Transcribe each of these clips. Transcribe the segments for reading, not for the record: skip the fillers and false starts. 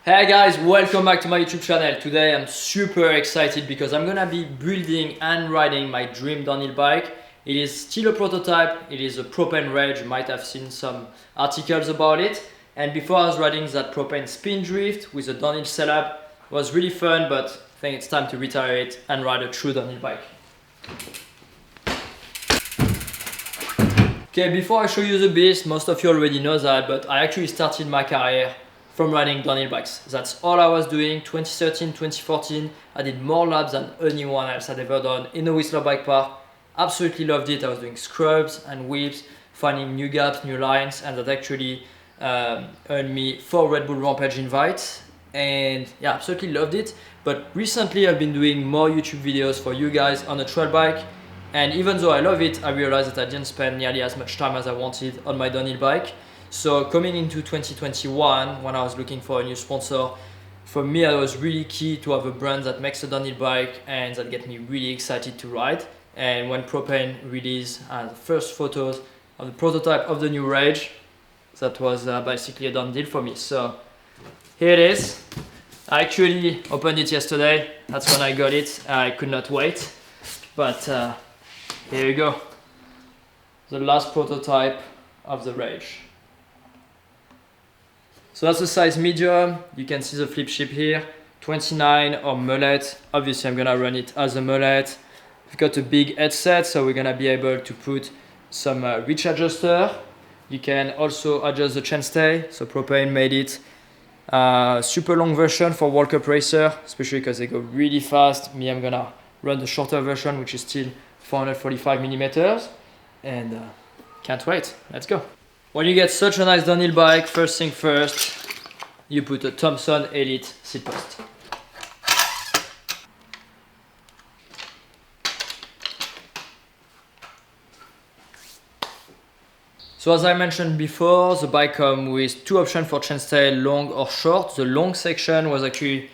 Hey guys, welcome back to my YouTube channel. Today I'm super excited because I'm gonna be building and riding my dream downhill bike. It is still a prototype, it is a Propain Rage, you might have seen some articles about it. And before I was riding that Propain Spin Drift with a downhill setup, it was really fun, but I think it's time to retire it and ride a true downhill bike. Okay, before I show you the beast, most of you already know that, but I actually started my career from riding downhill bikes. That's all I was doing. 2013, 2014, I did more laps than anyone else had ever done in the Whistler bike park. Absolutely loved it. I was doing scrubs and whips, finding new gaps, new lines, and that actually earned me 4 Red Bull Rampage invites. And yeah, absolutely loved it. But recently I've been doing more YouTube videos for you guys on a trail bike. And even though I love it, I realized that I didn't spend nearly as much time as I wanted on my downhill bike. So coming into 2021, when I was looking for a new sponsor, for me it was really key to have a brand that makes a downhill bike and that gets me really excited to ride. And when Propain released the first photos of the prototype of the new Rage, that was basically a done deal for me. So here it is. I actually opened it yesterday. That's when I got it. I could not wait. But here you go. The last prototype of the Rage. So that's the size medium. You can see the flip chip here, 29 or mullet. Obviously I'm gonna run it as a mullet. We've got a big headset, so we're gonna be able to put some reach adjuster. You can also adjust the chainstay. So Propain made it super long version for World Cup racer, especially because they go really fast. Me, I'm gonna run the shorter version, which is still 445 millimeters, and can't wait. Let's go. When you get such a nice downhill bike, first thing first, you put a Thompson Elite seat post. So as I mentioned before, the bike comes with 2 options for chainstay, long or short. The long section was actually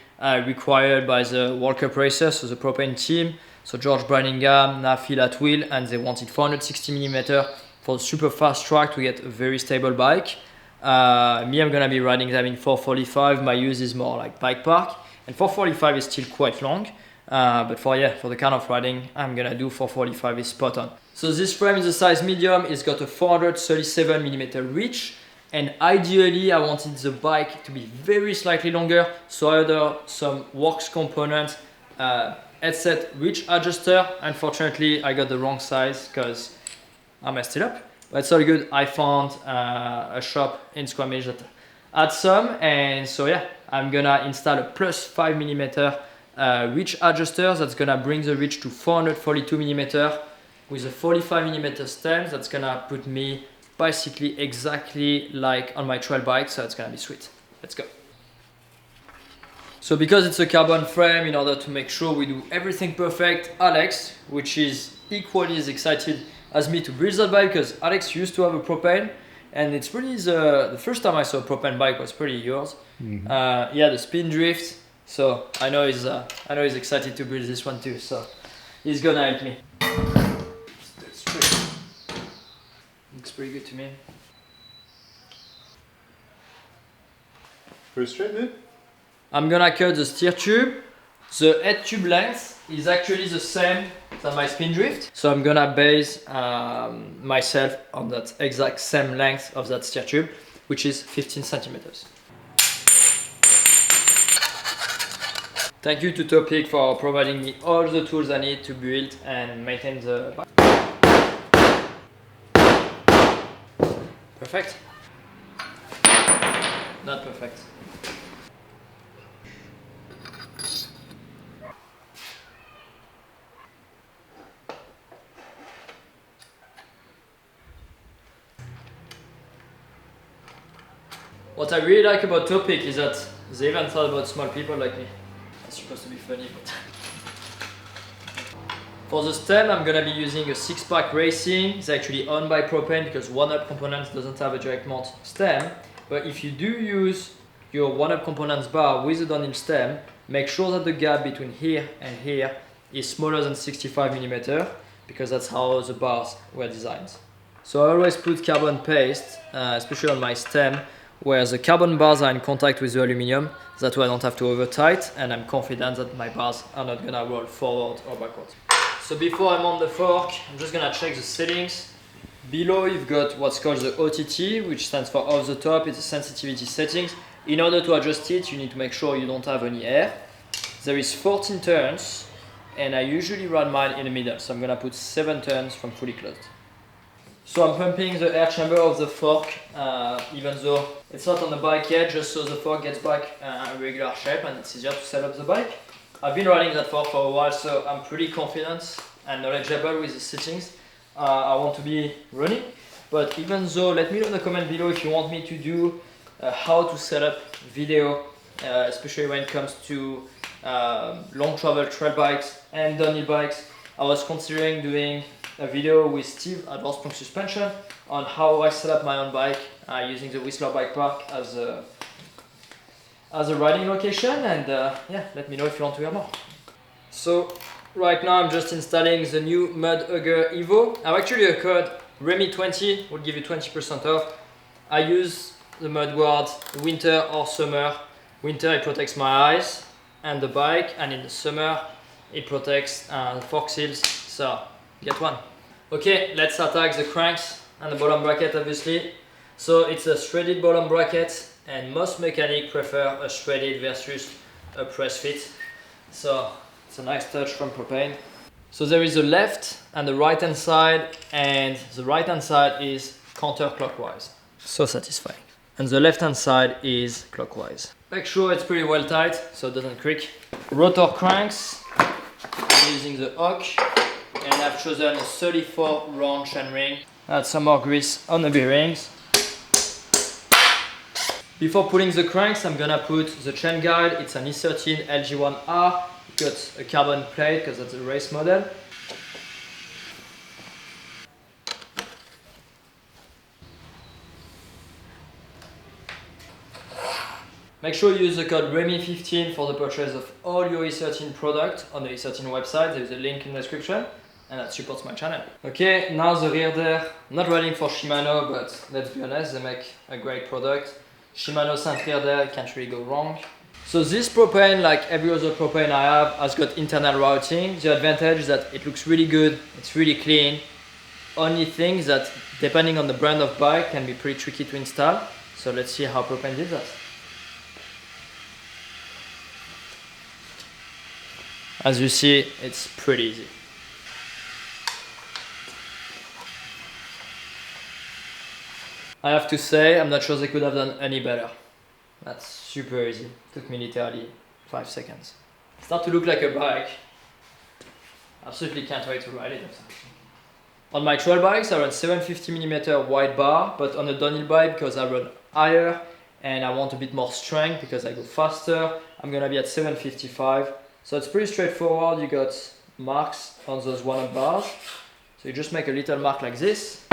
required by the World Cup racers, so the Propain team. So George Branningham, Phil Atwill, and they wanted 460 mm for the super fast track to get a very stable bike. Me, I'm gonna be riding them in 445. My use is more like bike park, and 445 is still quite long. But for the kind of riding I'm gonna do, 445 is spot on. So this frame is a size medium. It's got a 437 mm reach, and ideally I wanted the bike to be very slightly longer. So I ordered some works components, headset reach adjuster. Unfortunately I got the wrong size because I messed it up, but it's all good. I found a shop in Squamish that had some, and so yeah, I'm gonna install a plus 5 mm reach adjuster that's gonna bring the reach to 442 mm with a 45 mm stem. That's gonna put me basically exactly like on my trail bike, so it's gonna be sweet. Let's go. So because it's a carbon frame, in order to make sure we do everything perfect, Alex, which is equally as excited as me to build that bike, because Alex used to have a Propain, and it's pretty the first time I saw a Propain bike was pretty yours. Yeah, the spin drift. So I know he's excited to build this one too. So he's gonna help me. Looks pretty good to me. Pretty straight, dude. I'm gonna cut the steer tube. The head tube length is actually the same as my spin drift. So I'm gonna base myself on that exact same length of that steer tube, which is 15 centimeters. Thank you to Topic for providing me all the tools I need to build and maintain the bike. Perfect. Not perfect. What I really like about Topic is that they even thought about small people like me. That's supposed to be funny, but... For the stem, I'm gonna be using a 6-pack Racing. It's actually owned by Propain because 1UP Components doesn't have a direct mount stem. But if you do use your 1UP Components bar with a downhill stem, make sure that the gap between here and here is smaller than 65 mm, because that's how the bars were designed. So I always put carbon paste, especially on my stem, where the carbon bars are in contact with the aluminum. That way I don't have to over tight, and I'm confident that my bars are not gonna roll forward or backwards. So before I mount the fork, I'm just gonna check the settings. Below you've got what's called the OTT, which stands for off the top. It's a sensitivity settings. In order to adjust it, you need to make sure you don't have any air. There is 14 turns, and I usually run mine in the middle, so I'm gonna put 7 turns from fully closed. So I'm pumping the air chamber of the fork, even though it's not on the bike yet, just so the fork gets back a regular shape and it's easier to set up the bike. I've been riding that fork for a while, so I'm pretty confident and knowledgeable with the settings I want to be running. But even though, let me know in the comment below if you want me to do how to set up video, especially when it comes to long travel trail bikes and downhill bikes. I was considering doing a video with Steve at Horseplunk Suspension on how I set up my own bike using the Whistler Bike Park as a riding location, and yeah, let me know if you want to hear more. So right now I'm just installing the new Mud Hugger Evo. I've actually a code Remy20 will give you 20% off. I use the Mudguard winter or summer. Winter it protects my eyes and the bike, and in the summer it protects the fork seals, so get one. Okay, let's attack the cranks and the bottom bracket obviously. So it's a threaded bottom bracket, and most mechanics prefer a threaded versus a press fit. So it's a nice touch from Propain. So there is a left and the right hand side, and the right hand side is counterclockwise. So satisfying. And the left hand side is clockwise. Make sure it's pretty well tight so it doesn't creak. Rotor cranks, I'm using the Hawk, and I've chosen a 34 round chain ring. Add some more grease on the bearings. Before pulling the cranks, I'm gonna put the chain guide. It's an E13 LG1R. Got a carbon plate because that's a race model. Make sure you use the code REMY15 for the purchase of all your E13 products on the E13 website. There's a link in the description, and that supports my channel. Okay, now the rear there. I'm not riding for Shimano, but let's be honest, they make a great product. Shimano Saint rear there, can't really go wrong. So this Propain, like every other Propain I have, has got internal routing. The advantage is that it looks really good, it's really clean. Only thing is that depending on the brand of bike can be pretty tricky to install. So let's see how Propain did that. As you see, it's pretty easy. I have to say, I'm not sure they could have done any better. That's super easy. Took me literally 5 seconds. Start to look like a bike. Absolutely can't wait to ride it. On my trail bikes, I run 750mm wide bar, but on a downhill bike, because I run higher and I want a bit more strength because I go faster, I'm gonna be at 755. So it's pretty straightforward. You got marks on those 1-up bars. So you just make a little mark like this.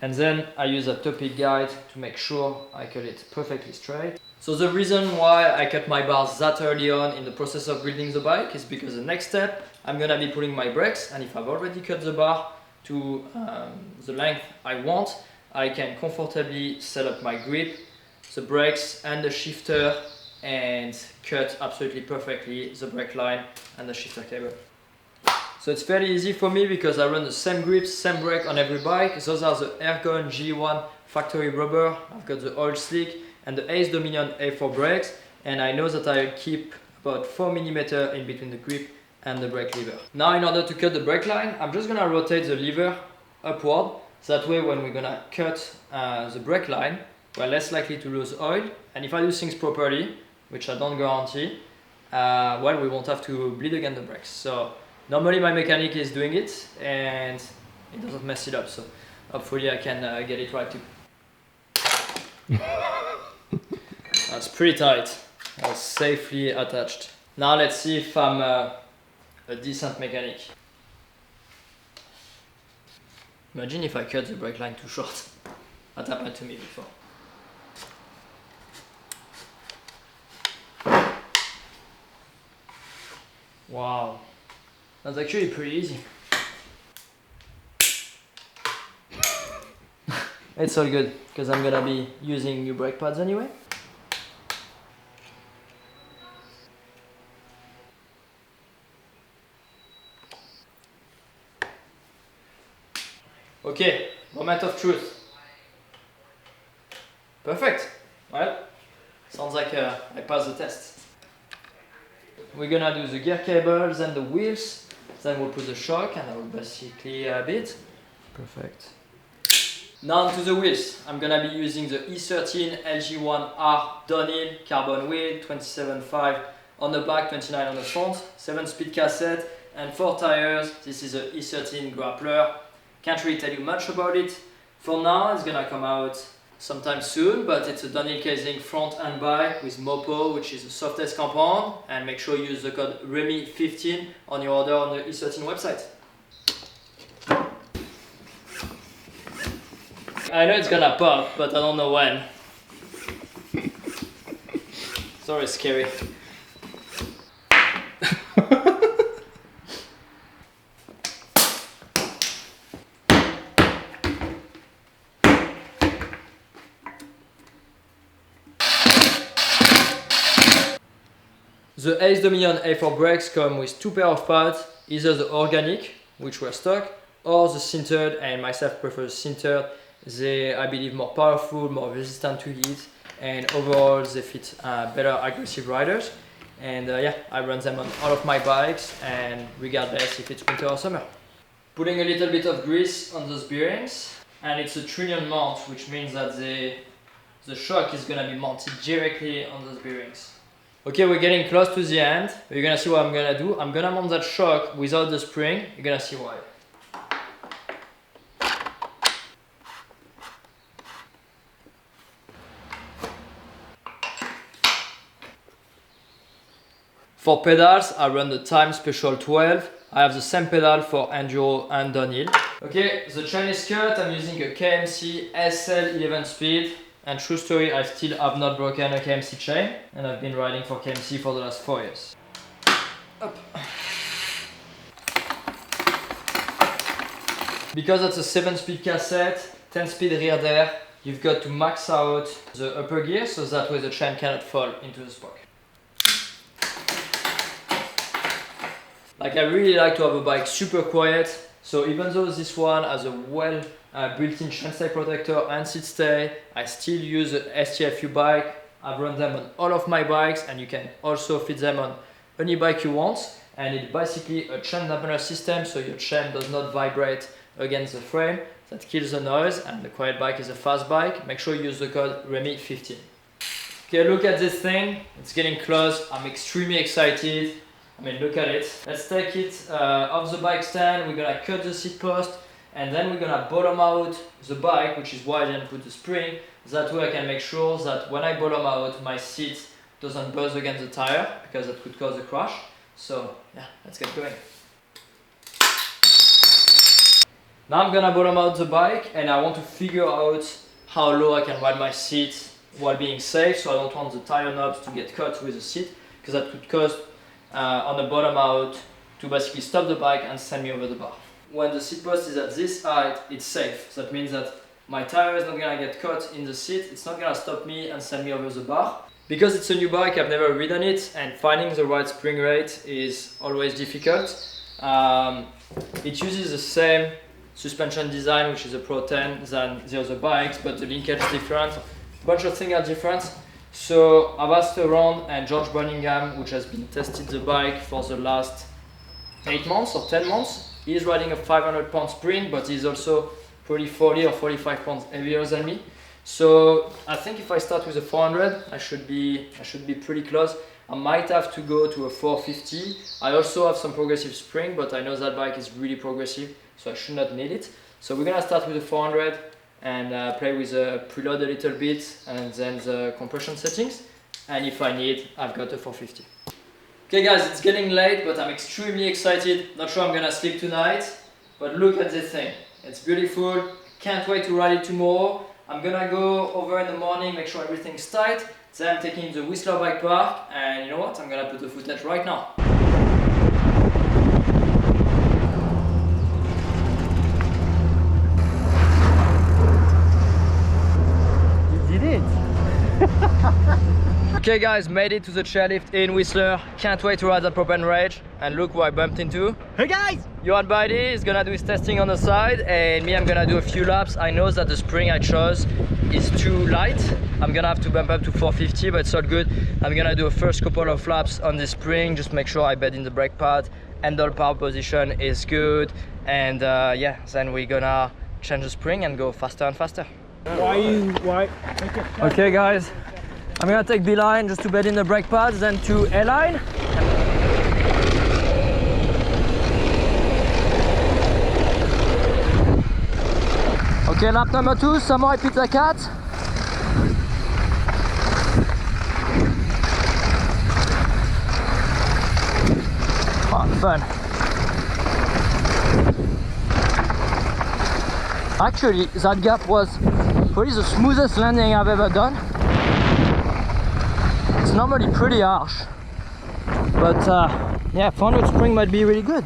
And then I use a topic guide to make sure I cut it perfectly straight. So the reason why I cut my bars that early on in the process of building the bike is because the next step, I'm gonna be pulling my brakes, and if I've already cut the bar to the length I want, I can comfortably set up my grip, the brakes and the shifter, and cut absolutely perfectly the brake line and the shifter cable. So it's fairly easy for me because I run the same grips, same brake on every bike. Those are the Aircon G1 factory rubber. I've got the oil slick and the Ace Dominion A4 brakes, and I know that I'll keep about 4mm in between the grip and the brake lever. Now in order to cut the brake line, I'm just gonna rotate the lever upward. That way when we're gonna cut the brake line, we're less likely to lose oil. And if I do things properly, which I don't guarantee, well, we won't have to bleed against the brakes. So normally my mechanic is doing it and it doesn't mess it up, so hopefully I can get it right too. That's pretty tight. That's safely attached. Now let's see if I'm a decent mechanic. Imagine if I cut the brake line too short. That happened to me before. Wow, that's actually pretty easy. It's all good, because I'm gonna be using new brake pads anyway. Okay, moment of truth. Perfect. Well, sounds like I passed the test. We're gonna do the gear cables and the wheels. Then we'll put the shock and I will basically bit. Perfect. Now to the wheels. I'm gonna be using the E13 LG1R downhill carbon wheel, 27.5 on the back, 29 on the front, 7-speed cassette and 4 tires. This is a E13 grappler. Can't really tell you much about it. For now, it's gonna come out sometime soon, but it's a downhill casing front and back with MOPO, which is the softest compound, and make sure you use the code REMI15 on your order on the E13 website. I know it's gonna pop, but I don't know when. Sorry, scary. The Ace Dominion A4 brakes come with 2 pairs of pads, either the organic, which were stock, or the sintered, and myself prefer the sintered. They, I believe, more powerful, more resistant to heat, and overall they fit better aggressive riders. And yeah, I run them on all of my bikes, and regardless if it's winter or summer. Putting a little bit of grease on those bearings, and it's a trunnion mount, which means that the shock is gonna be mounted directly on those bearings. Okay, we're getting close to the end. You're gonna see what I'm gonna do. I'm gonna mount that shock without the spring. You're gonna see why. For pedals, I run the Time Special 12. I have the same pedal for enduro and downhill. Okay, the chain is cut. I'm using a KMC SL 11 speed. And true story, I still have not broken a KMC chain, and I've been riding for KMC for the last 4 years. Up. Because that's a 7-speed cassette, 10-speed rear there, you've got to max out the upper gear so that way the chain cannot fall into the spoke. Like, I really like to have a bike super quiet, so even though this one has a well built-in chainstay protector and seat stay, I still use a STFU bike. I've run them on all of my bikes, and you can also fit them on any bike you want. And it's basically a chain dampener system, so your chain does not vibrate against the frame. That kills the noise, and the quiet bike is a fast bike. Make sure you use the code REMI15. Okay, look at this thing. It's getting close. I'm extremely excited. I mean, look at it. Let's take it off the bike stand. We're gonna cut the seat post, and then we're gonna bottom out the bike, which is why I didn't put the spring. That way I can make sure that when I bottom out, my seat doesn't buzz against the tire, because that could cause a crash. So yeah, let's get going. Now I'm gonna bottom out the bike, and I want to figure out how low I can ride my seat while being safe. So I don't want the tire knobs to get cut with the seat, because that could cause on the bottom out to basically stop the bike and send me over the bar. When the seat post is at this height, it's safe. So that means that my tire is not gonna get caught in the seat. It's not gonna stop me and send me over the bar. Because it's a new bike, I've never ridden it, and finding the right spring rate is always difficult. It uses the same suspension design, which is a Propain, than the other bikes, but the linkage is different. A bunch of things are different. So I've asked around, and George Birmingham, which has been tested the bike for the last 8 months or 10 months, he's riding a 500-pound spring, but he's also probably 40 or 45 pounds heavier than me. So I think if I start with a 400, I should be pretty close. I might have to go to a 450. I also have some progressive spring, but I know that bike is really progressive, so I should not need it. So we're gonna start with the 400 and play with the preload a little bit, and then the compression settings. And if I need, I've got a 450. Okay guys, it's getting late, but I'm extremely excited. Not sure I'm gonna sleep tonight, but look at this thing. It's beautiful. Can't wait to ride it tomorrow. I'm gonna go over in the morning, make sure everything's tight. Then I'm taking the Whistler Bike Park, and you know what? I'm gonna put the footage right now. it. Okay guys, made it to the chairlift in Whistler. Can't wait to ride that Propain Rage. And look who I bumped into. Hey guys! Johan Buddy is gonna do his testing on the side, and me, I'm gonna do a few laps. I know that the spring I chose is too light. I'm gonna have to bump up to 450, but it's all good. I'm gonna do a first couple of laps on this spring, just make sure I bed in the brake pad, handle power position is good, and yeah, then we're gonna change the spring and go faster and faster. Why? Okay guys, I'm gonna take B-line just to bed in the brake pads, then to A-line. Okay, lap number 2, some more pizza cat. Oh, fun. Actually, that gap was probably the smoothest landing I've ever done. It's normally pretty harsh, but yeah, 400 spring might be really good.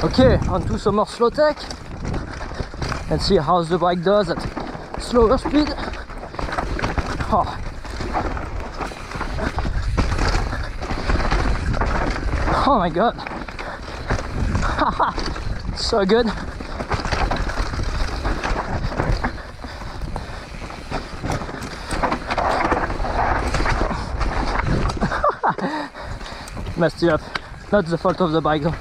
Okay, on to some more slow tech. Let's see how the bike does at slower speed. Oh. Oh my god. So good. Messed it up. Not the fault of the bike though.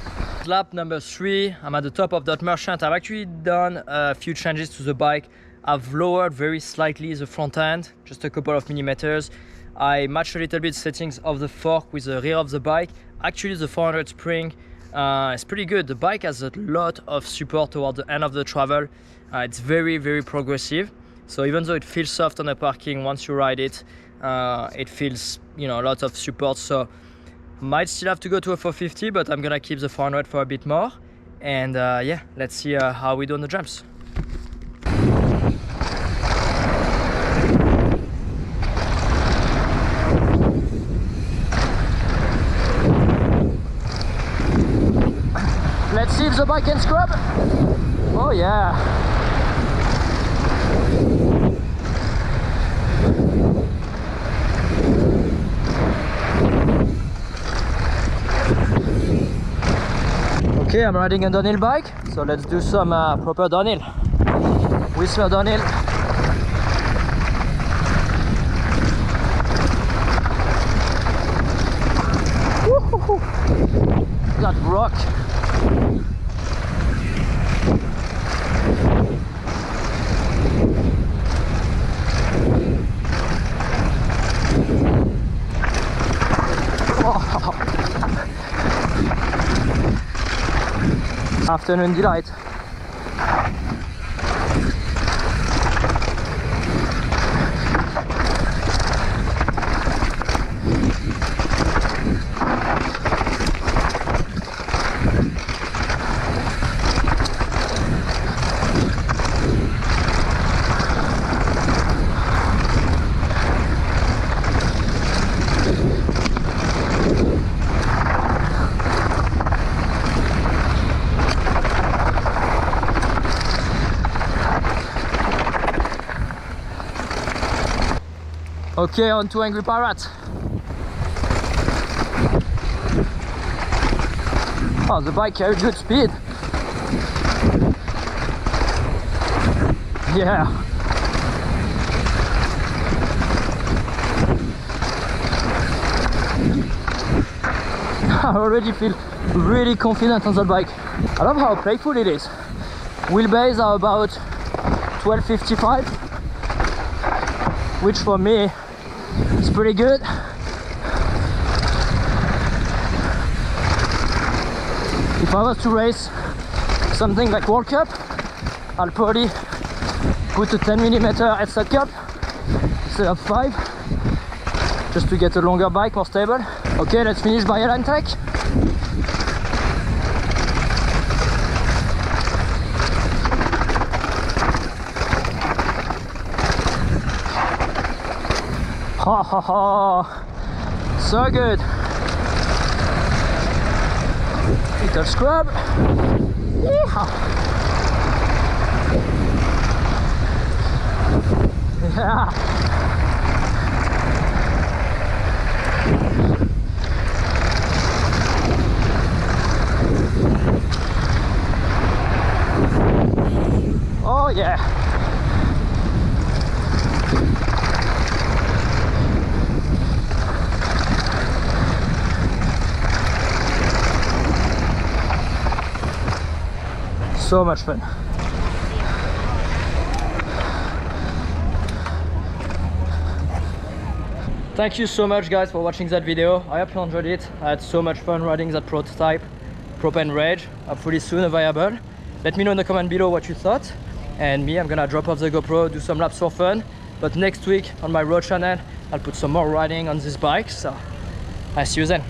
Lap number 3, I'm at the top of that Merchant. I've actually done a few changes to the bike. I've lowered very slightly the front end, just a couple of millimeters. I matched a little bit settings of the fork with the rear of the bike. Actually the 400 spring is pretty good. The bike has a lot of support toward the end of the travel. It's very, very progressive. So even though it feels soft on the parking, once you ride it, it feels, you know, a lot of support. So might still have to go to a 450, but I'm gonna keep the 400 for a bit more. And yeah, let's see how we do on the jumps. Let's see if the bike can scrub. Oh yeah. Okay, I'm riding a downhill bike, so let's do some proper downhill. Whistler downhill. Woo-hoo-hoo. That rock. Afternoon delight. Okay, on to Angry Pirate. Oh, the bike carries good speed. Yeah. I already feel really confident on that bike. I love how playful it is. Wheelbase are about 1255, which for me is pretty good. If I was to race something like World Cup, I'll probably put a 10mm headset cap instead of 5, just to get a longer bike, more stable. Okay, let's finish by airline tech. Ha ha ha, so good. Little scrub. Yeehaw. Yeah. Oh yeah. So much fun. Thank you so much guys for watching that video. I hope you enjoyed it. I had so much fun riding that prototype Propain Rage, hopefully soon available. Let me know in the comment below what you thought. And me, I'm gonna drop off the GoPro, do some laps for fun. But next week on my road channel, I'll put some more riding on this bike. So I'll see you then.